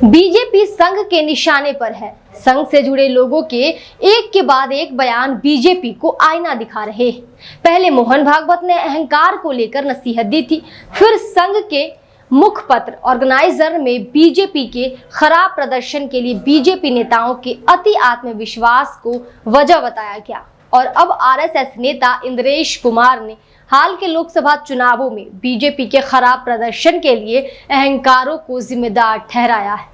BJP संघ के निशाने पर है। संघ से जुड़े लोगों के एक के बाद एक बयान बीजेपी को आईना दिखा रहे हैं। पहले मोहन भागवत ने अहंकार को लेकर नसीहत दी थी, फिर संघ के मुखपत्र ऑर्गेनाइजर में बीजेपी के खराब प्रदर्शन के लिए बीजेपी नेताओं के अति आत्मविश्वास को वजह बताया गया और अब आरएसएस नेता इंद्रेश कुमार ने हाल के लोकसभा चुनावों में बीजेपी के खराब प्रदर्शन के लिए अहंकारों को जिम्मेदार ठहराया है।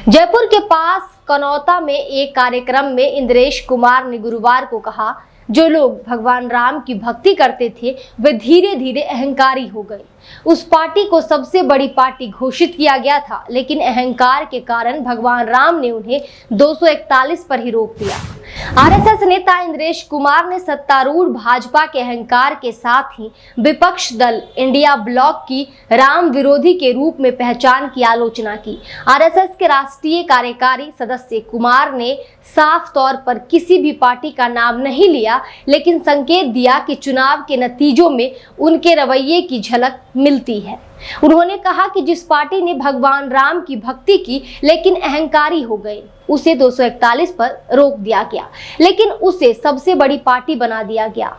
जयपुर के पास कनौता में एक कार्यक्रम में इंद्रेश कुमार ने गुरुवार को कहा, जो लोग भगवान राम की भक्ति करते थे वे धीरे धीरे अहंकारी हो गए। उस पार्टी को सबसे बड़ी पार्टी घोषित किया गया था, लेकिन अहंकार के कारण भगवान राम ने उन्हें 241 पर ही रोक दिया। आरएसएस नेता इंद्रेश कुमार ने सत्तारूढ़ भाजपा के अहंकार के साथ ही विपक्ष दल इंडिया ब्लॉक की राम विरोधी के रूप में पहचान की आलोचना की। आरएसएस के राष्ट्रीय कार्यकारी सदस्य कुमार ने साफ तौर पर किसी भी पार्टी का नाम नहीं लिया, लेकिन संकेत दिया कि चुनाव के नतीजों में उनके रवैये की झलक मिलती है। उन्होंने कहा कि जिस पार्टी ने भगवान राम की भक्ति की लेकिन अहंकारी हो गए, उसे 241 पर रोक दिया गया, लेकिन उसे सबसे बड़ी पार्टी बना दिया गया।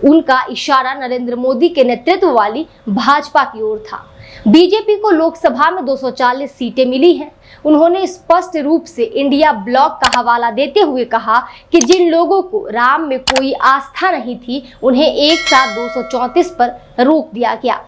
उनका इशारा नरेंद्र मोदी के नेतृत्व वाली भाजपा की ओर था। बीजेपी को लोकसभा में 240 सीटें मिली हैं। उन्होंने स्पष्ट रूप से इंडिया ब्लॉक का हवाला देते हुए कहा कि जिन लोगों को राम में कोई आस्था नहीं थी, उन्हें एक साथ 234 पर रोक दिया गया।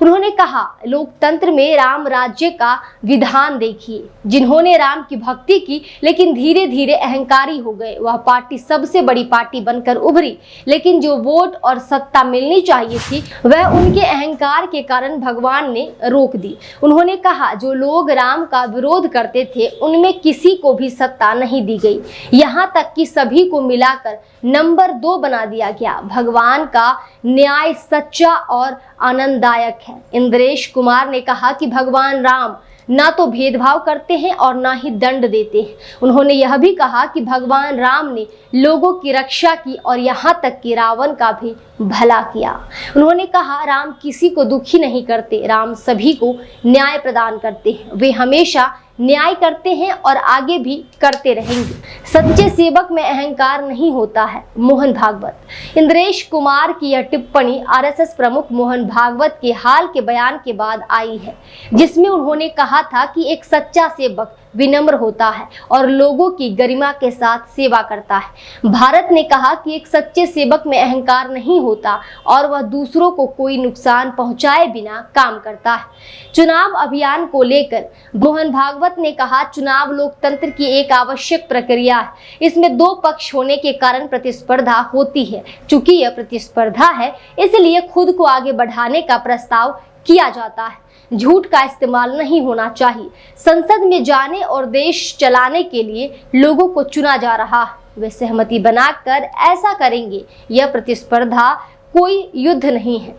उन्होंने कहा, लोकतंत्र में राम राज्य का विधान देखिए। जिन्होंने राम की भक्ति की लेकिन धीरे धीरे अहंकारी हो गए, वह पार्टी सबसे बड़ी पार्टी बनकर उभरी, लेकिन जो वोट और सत्ता मिलनी चाहिए थी वह उनके अहंकार के कारण भगवान ने रोक दी। उन्होंने कहा, जो लोग राम का विरोध करते थे उनमें किसी को भी सत्ता नहीं दी गई, यहाँ तक कि सभी को मिलाकर नंबर 2 बना दिया गया। भगवान का न्याय सच्चा और आनंददायक है। इंद्रेश कुमार ने कहा कि भगवान राम ना तो भेदभाव करते हैं और ना ही दंड देते हैं। उन्होंने यह भी कहा कि भगवान राम ने लोगों की रक्षा की और यहाँ तक कि रावण का भी भला किया। उन्होंने कहा, राम किसी को दुखी नहीं करते, राम सभी को न्याय प्रदान करते हैं। वे हमेशा न्याय करते हैं और आगे भी करते रहेंगे। सच्चे सेवक में अहंकार नहीं होता है। मोहन भागवत। इंद्रेश कुमार की यह टिप्पणी आरएसएस प्रमुख मोहन भागवत के हाल के बयान के बाद आई है, जिसमें उन्होंने कहा था कि एक सच्चा सेवक विनम्र होता है और लोगों की गरिमा के साथ सेवा करता है। भारत ने कहा कि एक सच्चे सेवक में अहंकार नहीं होता और वह दूसरों को कोई नुकसान पहुंचाए बिना काम करता है। चुनाव अभियान को लेकर मोहन भागवत ने कहा, चुनाव लोकतंत्र की एक आवश्यक प्रक्रिया है। इसमें 2 पक्ष होने के कारण प्रतिस्पर्धा होती है। चूंकि यह प्रतिस्पर्धा है, इसलिए खुद को आगे बढ़ाने का प्रस्ताव किया जाता है। झूठ का इस्तेमाल नहीं होना चाहिए। संसद में जाने और देश चलाने के लिए लोगों को चुना जा रहा है। वे सहमति बनाकर ऐसा करेंगे। यह प्रतिस्पर्धा कोई युद्ध नहीं है।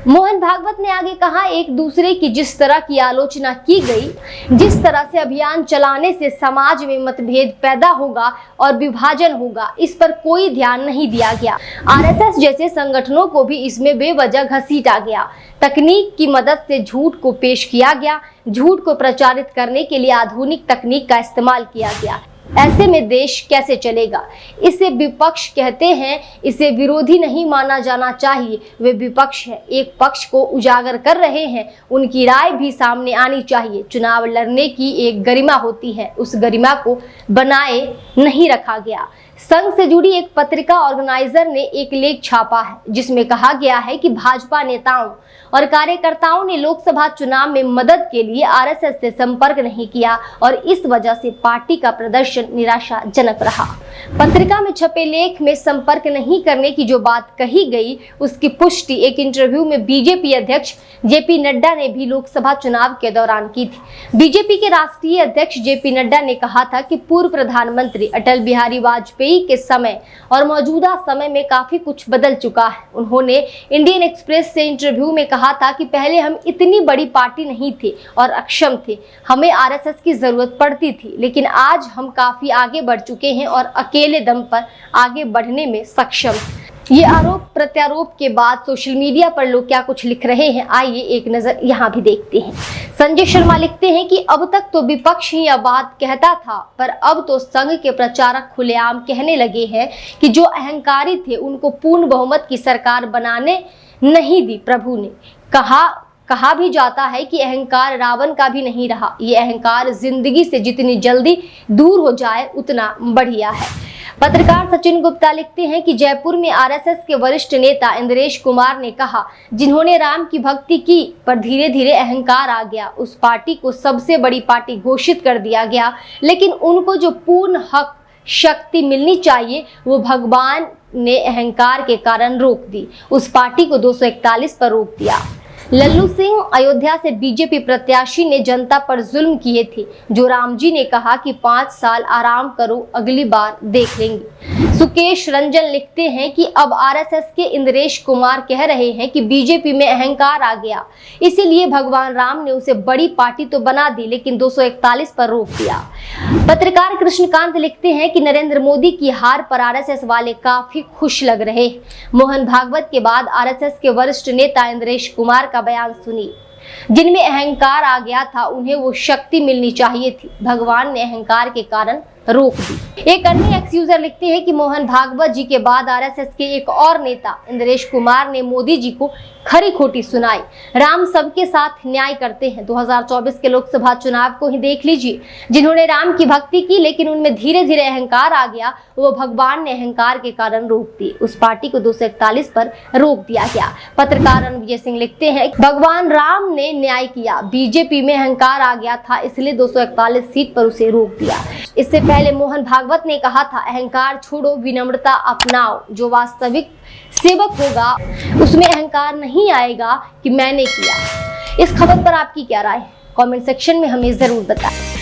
मोहन भागवत ने आगे कहा, एक दूसरे की जिस तरह की आलोचना की गई, जिस तरह से अभियान चलाने से समाज में मतभेद पैदा होगा और विभाजन होगा, इस पर कोई ध्यान नहीं दिया गया। आरएसएस जैसे संगठनों को भी इसमें बेवजह घसीटा गया। तकनीक की मदद से झूठ को पेश किया गया। झूठ को प्रचारित करने के लिए आधुनिक तकनीक का इस्तेमाल किया गया। ऐसे में देश कैसे चलेगा? इसे विपक्ष कहते हैं। इसे विरोधी नहीं माना जाना चाहिए। वे विपक्ष है, एक पक्ष को उजागर कर रहे हैं, उनकी राय भी सामने आनी चाहिए। चुनाव लड़ने की एक गरिमा होती है, उस गरिमा को बनाए नहीं रखा गया। संघ से जुड़ी एक पत्रिका ऑर्गेनाइजर ने एक लेख छापा है, जिसमें कहा गया है कि भाजपा नेताओं और कार्यकर्ताओं ने लोकसभा चुनाव में मदद के लिए आरएसएस से संपर्क नहीं किया और इस वजह से पार्टी का प्रदर्शन निराशाजनक रहा। पत्रिका में छपे लेख में संपर्क नहीं करने की जो बात कही गई, उसकी पुष्टि एक इंटरव्यू में बीजेपी अध्यक्ष जेपी नड्डा ने भी लोकसभा चुनाव के दौरान की थी। बीजेपी के राष्ट्रीय अध्यक्ष जेपी नड्डा ने कहा था कि पूर्व प्रधानमंत्री अटल बिहारी वाजपेयी के समय और मौजूदा समय में काफी कुछ बदल चुका है। उन्होंने इंडियन एक्सप्रेस से इंटरव्यू में कहा था कि पहले हम इतनी बड़ी पार्टी नहीं थे और अक्षम थे, हमें आरएसएस की जरूरत पड़ती थी, लेकिन आज हम काफी आगे बढ़ चुके हैं और अकेले दम पर आगे बढ़ने में सक्षम हैं। ये आरोप प्रत्यारोप के बाद सोशल मीडिया पर लोग क्या कुछ लिख रहे हैं, आइए एक नजर यहाँ भी देखते हैं। संजय शर्मा लिखते हैं कि अब तक तो विपक्ष ही यह बात कहता था, पर अब तो संघ के प्रचारक खुलेआम कहने लगे हैं कि जो अहंकारी थे उनको पूर्ण बहुमत की सरकार बनाने नहीं दी। प्रभु ने कहा भी जाता है कि अहंकार रावण का भी नहीं रहा। ये अहंकार जिंदगी से जितनी जल्दी दूर हो जाए उतना बढ़िया है। पत्रकार सचिन गुप्ता लिखते हैं कि जयपुर में आरएसएस के वरिष्ठ नेता इंद्रेश कुमार ने कहा, जिन्होंने राम की भक्ति की पर धीरे धीरे अहंकार आ गया, उस पार्टी को सबसे बड़ी पार्टी घोषित कर दिया गया, लेकिन उनको जो पूर्ण हक शक्ति मिलनी चाहिए वो भगवान ने अहंकार के कारण रोक दी। उस पार्टी को 241 पर रोक दिया। लल्लू सिंह अयोध्या से बीजेपी प्रत्याशी ने जनता पर जुल्म किए थे, जो राम जी ने कहा कि 5 साल आराम करो, अगली बार देख लेंगे। सुकेश रंजन लिखते हैं कि अब आरएसएस के इंद्रेश कुमार कह रहे हैं कि बीजेपी में अहंकार आ गया, इसीलिए भगवान राम ने उसे बड़ी पार्टी तो बना दी, लेकिन 241 पर रोक दिया। पत्रकार कृष्णकांत लिखते हैं कि नरेंद्र मोदी की हार पर आरएसएस वाले काफी खुश लग रहे। मोहन भागवत के बाद आरएसएस के वरिष्ठ नेता इंद्रेश कुमार का बयान सुनिए। जिनमें अहंकार आ गया था उन्हें वो शक्ति मिलनी चाहिए थी, भगवान ने अहंकार के कारण रोक दी। एक अन्य एक्स यूजर लिखते हैं कि मोहन भागवत जी के बाद आरएसएस के एक और नेता इंद्रेश कुमार ने मोदी जी को खरी खोटी सुनाई। राम सबके साथ न्याय करते हैं। 2024 के लोकसभा चुनाव को ही देख लीजिए, जिन्होंने राम की भक्ति की लेकिन उनमें धीरे धीरे अहंकार आ गया, वो भगवान ने अहंकार के कारण रोक दी। उस पार्टी को 241 पर रोक दिया गया। पत्रकार रणविजय सिंह लिखते हैं, भगवान राम ने न्याय किया, बीजेपी में अहंकार आ गया था, इसलिए 241 सीट पर उसे रोक दिया। इससे पहले मोहन भागवत ने कहा था, अहंकार छोड़ो, विनम्रता अपनाओ, जो वास्तविक सेवक होगा उसमें अहंकार नहीं आएगा कि मैंने किया। इस खबर पर आपकी क्या राय है? कमेंट सेक्शन में हमें जरूर बताएं।